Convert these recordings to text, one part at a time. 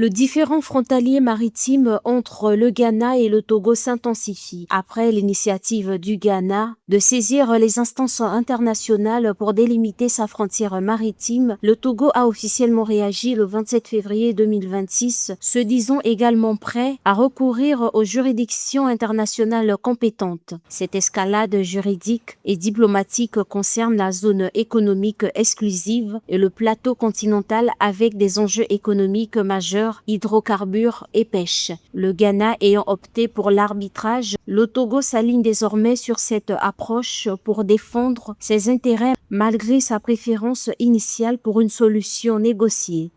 Le différend frontalier maritime entre le Ghana et le Togo s'intensifie après l'initiative du Ghana de saisir les instances internationales pour délimiter sa frontière maritime. Le Togo a officiellement réagi le 27 février 2026, se disant également prêt à recourir aux juridictions internationales compétentes. Cette escalade juridique et diplomatique concerne la zone économique exclusive et le plateau continental avec des enjeux économiques majeurs, hydrocarbures et pêche. Le Ghana ayant opté pour l'arbitrage, le Togo s'aligne désormais sur cette approche pour défendre ses intérêts malgré sa préférence initiale pour une solution négociée.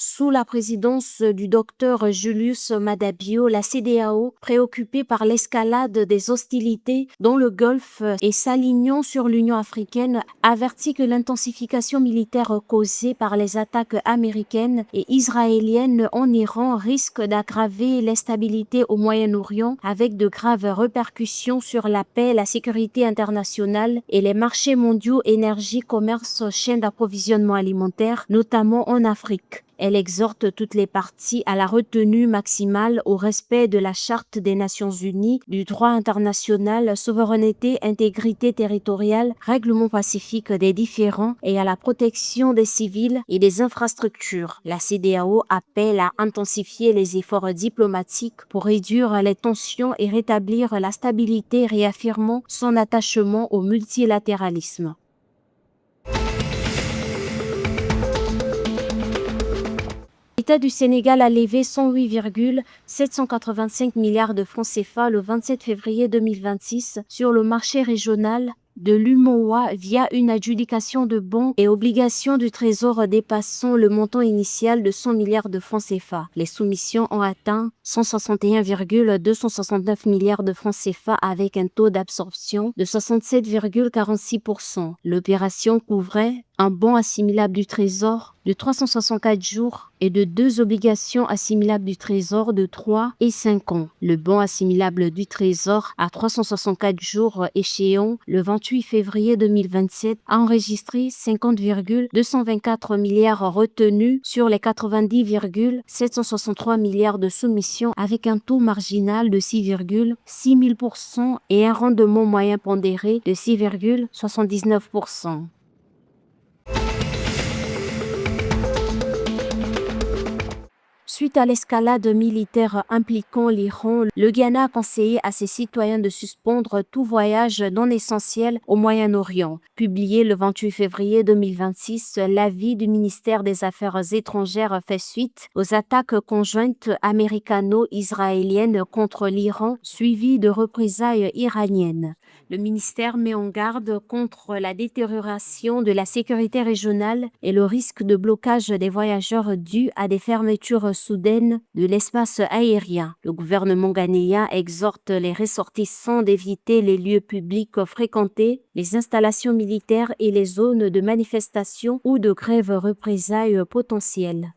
Sous la présidence du docteur Julius Maada Bio, la CEDEAO, préoccupée par l'escalade des hostilités dans le Golfe et s'alignant sur l'Union africaine, avertit que l'intensification militaire causée par les attaques américaines et israéliennes en Iran risque d'aggraver l'instabilité au Moyen-Orient avec de graves répercussions sur la paix, la sécurité internationale et les marchés mondiaux énergie, commerce, chaînes d'approvisionnement alimentaire, notamment en Afrique. Elle exhorte toutes les parties à la retenue maximale au respect de la Charte des Nations Unies, du droit international, souveraineté, intégrité territoriale, règlement pacifique des différends et à la protection des civils et des infrastructures. La CEDEAO appelle à intensifier les efforts diplomatiques pour réduire les tensions et rétablir la stabilité, réaffirmant son attachement au multilatéralisme. L'État du Sénégal a levé 108,785 milliards de francs CFA le 27 février 2026 sur le marché régional de l'UMOA via une adjudication de bons et obligations du Trésor dépassant le montant initial de 100 milliards de francs CFA. Les soumissions ont atteint 161,269 milliards de francs CFA avec un taux d'absorption de 67,46%. L'opération couvrait un bon assimilable du Trésor de 364 jours et de 2 obligations assimilables du Trésor de 3 et 5 ans. Le bon assimilable du Trésor à 364 jours échéant le 28 février 2027 a enregistré 50,224 milliards retenus sur les 90,763 milliards de soumissions avec un taux marginal de 6,6000% et un rendement moyen pondéré de 6,79%. Suite à l'escalade militaire impliquant l'Iran, le Ghana a conseillé à ses citoyens de suspendre tout voyage non essentiel au Moyen-Orient. Publié le 28 février 2026, l'avis du ministère des Affaires étrangères fait suite aux attaques conjointes américano-israéliennes contre l'Iran, suivies de représailles iraniennes. Le ministère met en garde contre la détérioration de la sécurité régionale et le risque de blocage des voyageurs dû à des fermetures soudaines de l'espace aérien. Le gouvernement ghanéen exhorte les ressortissants d'éviter les lieux publics fréquentés, les installations militaires et les zones de manifestation ou de grève représailles potentielles.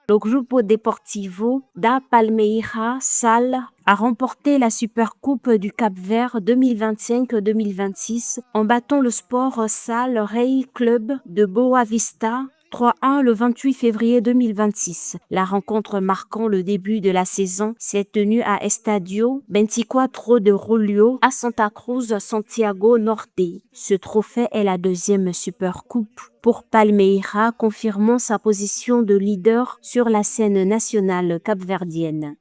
Le Grupo Deportivo da Palmeiras SAL a remporté la Supercoupe du Cap-Vert 2025-2026 en battant le Sport SAL Rei Club de Boa Vista 3-1 le 28 février 2026. La rencontre marquant le début de la saison s'est tenue à Estadio 24 de Julio à Santa Cruz, Santiago Norte. Ce trophée est la deuxième Supercoupe pour Palmeiras, confirmant sa position de leader sur la scène nationale capverdienne.